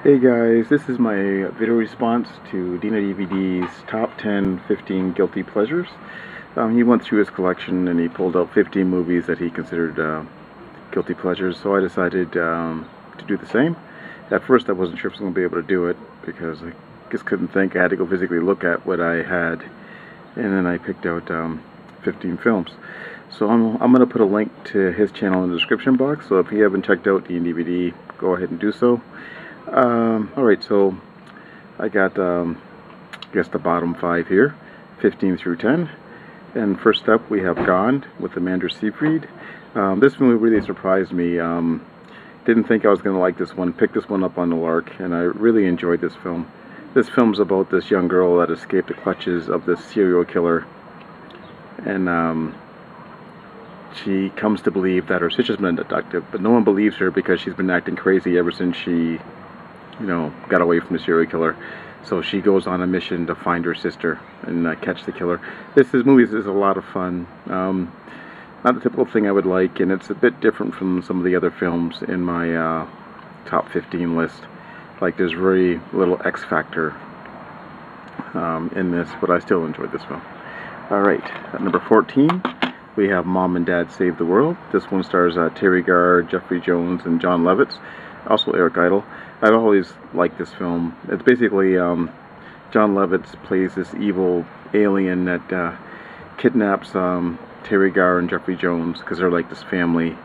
Hey guys, this is my video response to Dina DVD's top 10, 15 guilty pleasures. He went through his collection and he pulled out 15 movies that he considered guilty pleasures, so I decided to do the same. At first I wasn't sure if I was going to be able to do it because I just couldn't think. I had to go physically look at what I had, and then I picked out 15 films. So I'm going to put a link to his channel in the description box, so if you haven't checked out Dina DVD, go ahead and do so. Alright, so I got, I guess the bottom 5 here, 15 through 10. And first up, we have Gone with Amanda Seyfried. This movie really surprised me. Didn't think I was going to like this one. Picked this one up on the lark, and I really enjoyed this film. This film's about this young girl that escaped the clutches of this serial killer. And she comes to believe that her sister's been abducted, but no one believes her because she's been acting crazy ever since she got away from the serial killer. So she goes on a mission to find her sister and catch the killer. This movie is a lot of fun. Not the typical thing I would like, and it's a bit different from some of the other films in my top 15 list. Like, there's very little X factor in this, but I still enjoyed this film. Alright, at number 14, we have Mom and Dad Save the World. This one stars Teri Garr, Jeffrey Jones, and Jon Lovitz. Also Eric Idle. I've always liked this film. It's basically Jon Lovitz plays this evil alien that kidnaps Teri Garr and Jeffrey Jones because they're like this family.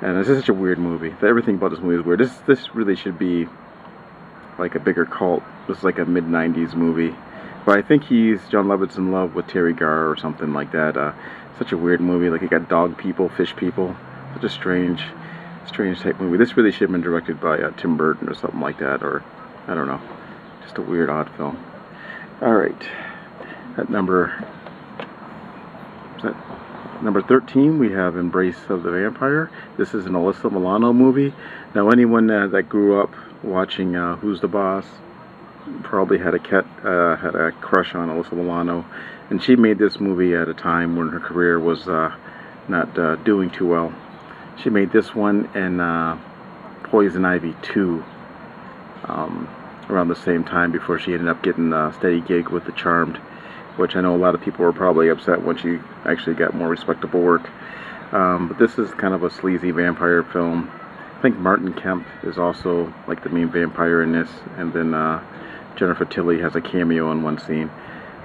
And it's just such a weird movie. Everything about this movie is weird. This really should be like a bigger cult. This is like a mid-90s movie. But I think Jon Lovitz in love with Teri Garr or something like that. Such a weird movie. Like, you got dog people, fish people. Such a strange type movie. This really should have been directed by Tim Burton or something like that, or I don't know, just a weird, odd film. Alright, at number 13, we have Embrace of the Vampire. This is an Alyssa Milano movie. Now, anyone that grew up watching Who's the Boss probably had a crush on Alyssa Milano, and she made this movie at a time when her career was not doing too well. She made this one and Poison Ivy 2 around the same time, before she ended up getting a steady gig with The Charmed, which I know a lot of people were probably upset when she actually got more respectable work. But this is kind of a sleazy vampire film. I think Martin Kemp is also like the main vampire in this, and then Jennifer Tilly has a cameo in one scene.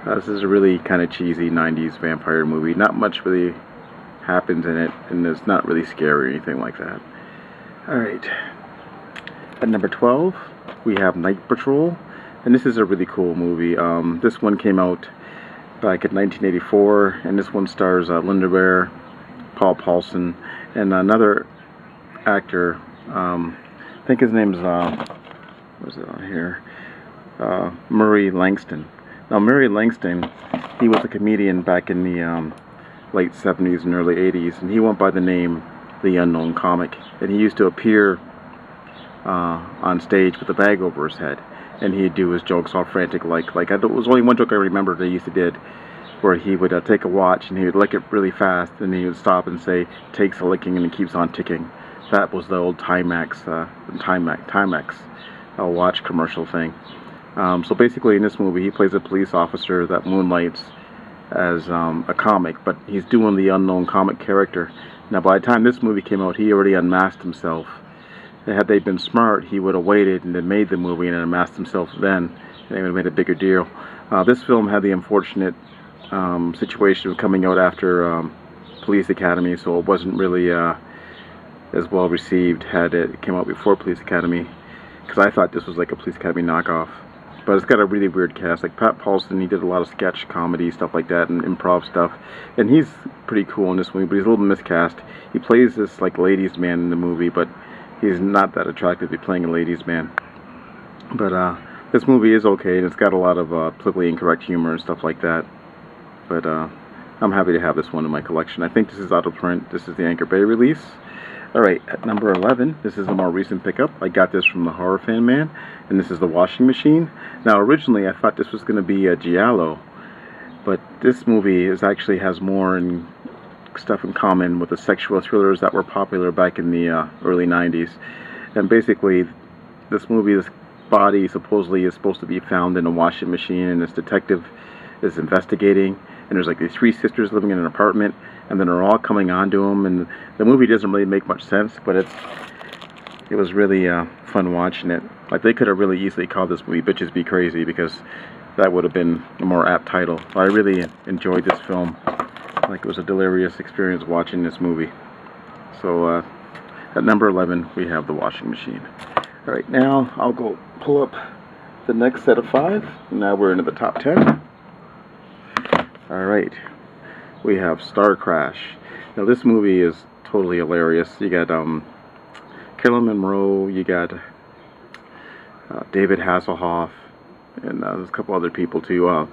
This is a really kind of cheesy 90s vampire movie. Not much really happens in it, and it's not really scary or anything like that. Alright, at number 12, we have Night Patrol, and this is a really cool movie. This one came out back in 1984, and this one stars Linda Blair, Paul Paulson, and another actor. I think his name's where's it on here? Murray Langston. Now, Murray Langston, he was a comedian back in the late 70s and early 80s, and he went by the name The Unknown Comic, and he used to appear on stage with a bag over his head, and he'd do his jokes all frantic, like there was only one joke I remember that he used to did, where he would take a watch and he would lick it really fast, and he would stop and say, "Takes a licking and it keeps on ticking." That was the old Timex watch commercial thing. So basically, in this movie, he plays a police officer that moonlights as a comic, but he's doing the unknown comic character. Now, by the time this movie came out, he already unmasked himself. Had they been smart, he would have waited and then made the movie and unmasked himself then, and they would have made a bigger deal. This film had the unfortunate situation of coming out after Police Academy, so it wasn't really as well received had it came out before Police Academy, because I thought this was like a Police Academy knockoff. But it's got a really weird cast. Like Pat Paulson, he did a lot of sketch comedy, stuff like that, and improv stuff. And he's pretty cool in this movie, but he's a little miscast. He plays this like ladies' man in the movie, but he's not that attractive to be playing a ladies' man. But this movie is okay, and it's got a lot of politically incorrect humor and stuff like that. But I'm happy to have this one in my collection. I think this is out of print. This is the Anchor Bay release. Alright, at number 11, this is a more recent pickup. I got this from the Horror Fan Man, and this is The Washing Machine. Now, originally, I thought this was going to be a Giallo, but this movie actually has more stuff in common with the sexual thrillers that were popular back in the early 90s. And basically, this movie body supposedly is supposed to be found in a washing machine, and this detective is investigating, and there's like these three sisters living in an apartment, and then they're all coming on to him, and the movie doesn't really make much sense, but it was really fun watching it. Like, they could have really easily called this movie Bitches Be Crazy, because that would have been a more apt title. I really enjoyed this film. Like, it was a delirious experience watching this movie. So at number 11 we have The Washing Machine. Alright, now I'll go pull up the next set of 5. Now we're into the top 10. Alright, we have Star Crash. Now this movie is totally hilarious. You got Caroline Munro, you got David Hasselhoff, and there's a couple other people too.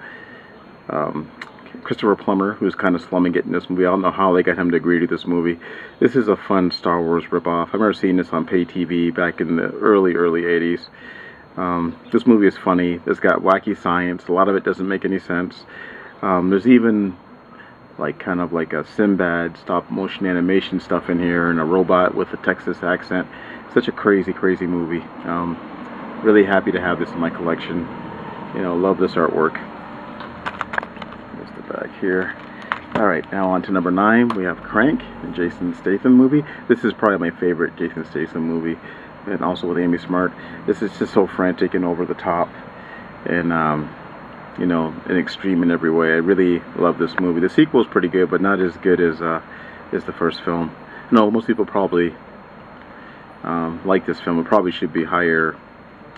Christopher Plummer, who's kind of slumming it in this movie. I don't know how they got him to agree to this movie. This is a fun Star Wars ripoff. I remember seeing this on pay TV back in the early 80s. This movie is funny. It's got wacky science. A lot of it doesn't make any sense. There's even like kind of like a Sinbad stop motion animation stuff in here, and a robot with a Texas accent. Such a crazy movie. Really happy to have this in my collection. You know, love this artwork. There's the back here. Alright, now on to number 9. We have Crank, a Jason Statham movie. This is probably my favorite Jason Statham movie, and also with Amy Smart. This is just so frantic and over the top, and you know, an extreme in every way. I really love this movie. The sequel is pretty good, but not as good as the first film. No, most people probably like this film. It probably should be higher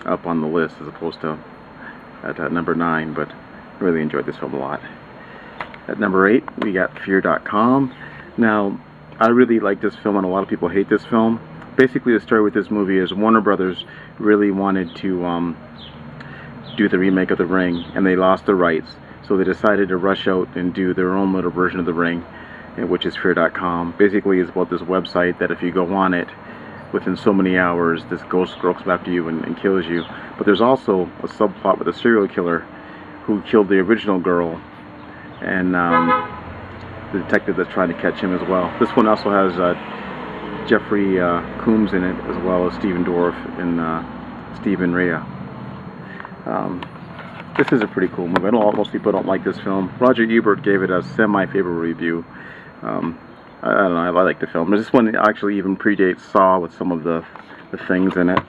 up on the list as opposed to at number 9, but I really enjoyed this film a lot. At number 8, we got Fear.com. Now, I really like this film, and a lot of people hate this film. Basically, the story with this movie is Warner Brothers really wanted to do the remake of The Ring, and they lost the rights, so they decided to rush out and do their own little version of The Ring, which is Fear.com. Basically, it's about this website that if you go on it, within so many hours, this ghost girl comes after you and kills you. But there's also a subplot with a serial killer who killed the original girl, and the detective that's trying to catch him as well. This one also has Jeffrey Combs in it, as well as Stephen Dorff and Stephen Rea. This is a pretty cool movie. I know most people don't like this film. Roger Ebert gave it a semi-favorable review. I don't know, I like the film. This one actually even predates Saw with some of the things in it.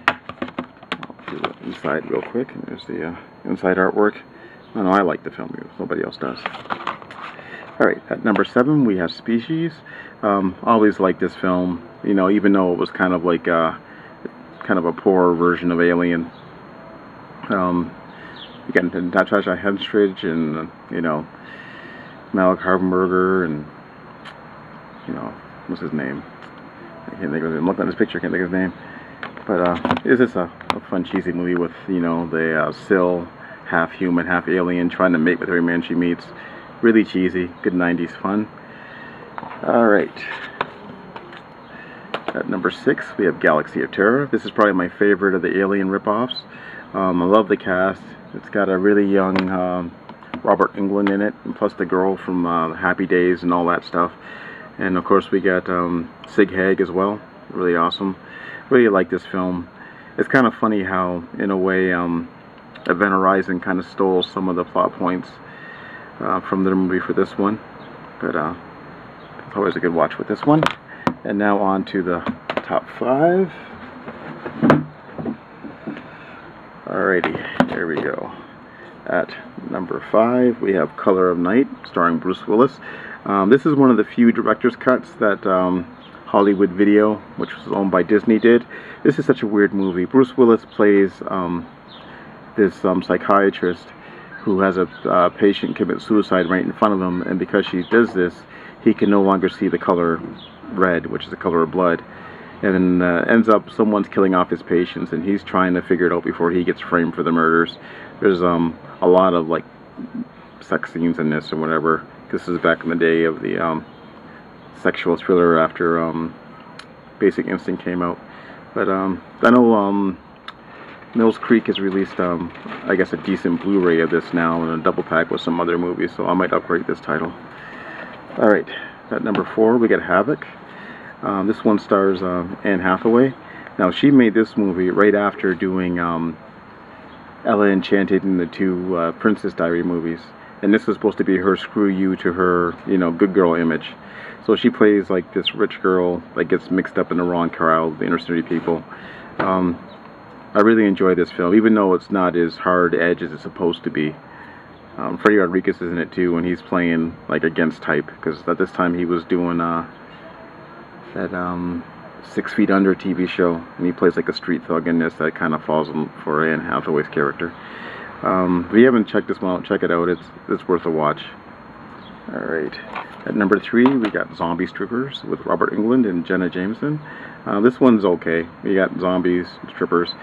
I'll do the inside real quick. There's the inside artwork. I don't know, I like the film. Nobody else does. Alright, at number 7 we have Species. Always liked this film, you know, even though it was kind of like kind of a poor version of Alien. You got Natasha Henstridge and, you know, Malik Harvenberger and, you know, what's his name? I can't think of his name. Look at this picture, I can't think of his name. But is this a fun, cheesy movie with, you know, the Syl, half human, half alien, trying to mate with every man she meets. Really cheesy, good 90s fun. Alright. At number 6, we have Galaxy of Terror. This is probably my favorite of the Alien ripoffs. I love the cast. It's got a really young Robert Englund in it, and plus the girl from Happy Days and all that stuff. And of course we got Sig Haig as well. Really awesome. Really like this film. It's kind of funny how, in a way, Event Horizon kind of stole some of the plot points from their movie for this one. But it's always a good watch with this one. And now on to the top 5. Alrighty, there we go. At number 5, we have Color of Night, starring Bruce Willis. This is one of the few director's cuts that Hollywood Video, which was owned by Disney, did. This is such a weird movie. Bruce Willis plays this psychiatrist who has a patient commit suicide right in front of him, and because she does this, he can no longer see the color red, which is the color of blood. And then ends up someone's killing off his patients, and he's trying to figure it out before he gets framed for the murders. There's a lot of like sex scenes in this or whatever. This is back in the day of the sexual thriller after Basic Instinct came out. But I know Mills Creek has released I guess a decent Blu-ray of this now, and a double pack with some other movies, so I might upgrade this title. Alright, at number 4 we got Havoc. This one stars Anne Hathaway. Now, she made this movie right after doing Ella Enchanted and the two Princess Diary movies. And this was supposed to be her screw you to her, you know, good girl image. So she plays like this rich girl that gets mixed up in the wrong crowd, the inner city people. I really enjoy this film, even though it's not as hard edge as it's supposed to be. Freddy Rodriguez is in it too, and he's playing like against type, because at this time he was doing that 6 Feet Under TV show, and he plays like a street thug in this that kind of falls for Anne Hathaway's character. If you haven't checked this one out, check it out. It's worth a watch. Alright, at number 3 we got Zombie Strippers with Robert Englund and Jenna Jameson. This one's okay. We got zombies, strippers.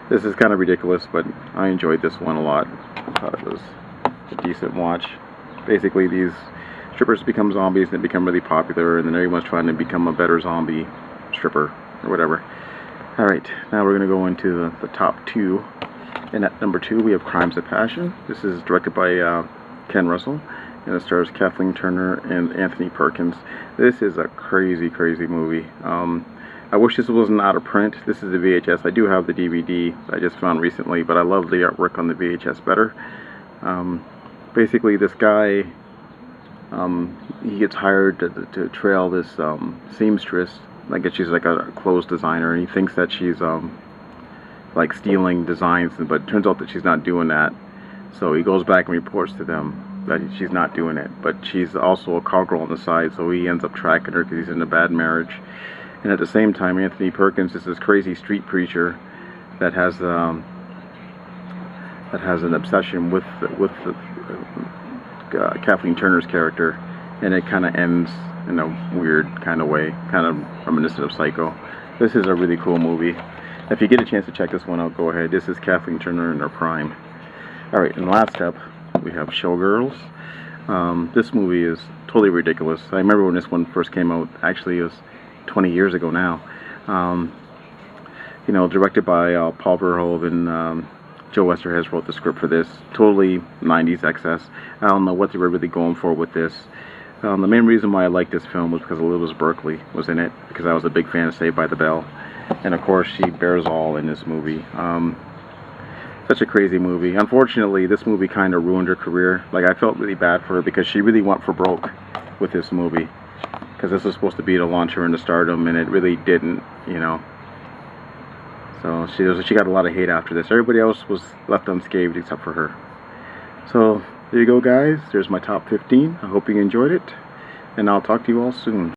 This is kind of ridiculous, but I enjoyed this one a lot. I thought it was a decent watch. Basically, these strippers become zombies and they become really popular, and then everyone's trying to become a better zombie stripper or whatever. Alright, now we're going to go into the top 2. And at number 2 we have Crimes of Passion. This is directed by Ken Russell, and it stars Kathleen Turner and Anthony Perkins. This is a crazy, crazy movie. I wish this wasn't out of print. This is the VHS. I do have the DVD I just found recently, but I love the artwork on the VHS better. Basically, this guy, he gets hired to trail this seamstress. I guess she's like a clothes designer, and he thinks that she's like stealing designs, but it turns out that she's not doing that. So he goes back and reports to them that she's not doing it, but she's also a cowgirl on the side, so he ends up tracking her because he's in a bad marriage. And at the same time, Anthony Perkins is this crazy street preacher that has an obsession with Kathleen Turner's character, and it kind of ends in a weird kind of way, kind of reminiscent of Psycho. This is a really cool movie. If you get a chance to check this one out, go ahead. This is Kathleen Turner in her prime. Alright, and last up, we have Showgirls. This movie is totally ridiculous. I remember when this one first came out. Actually, it was 20 years ago now. You know, directed by Paul Verhoeven. Joe Westerhez wrote the script for this. Totally 90s excess. I don't know what they were really going for with this. The main reason why I liked this film was because Elizabeth Berkley was in it, because I was a big fan of Saved by the Bell. And of course, she bears all in this movie. Such a crazy movie. Unfortunately, this movie kind of ruined her career. Like, I felt really bad for her because she really went for broke with this movie, because this was supposed to be to launch her into stardom, and it really didn't, you know. So she got a lot of hate after this. Everybody else was left unscathed except for her. So there you go, guys. There's my top 15. I hope you enjoyed it, and I'll talk to you all soon.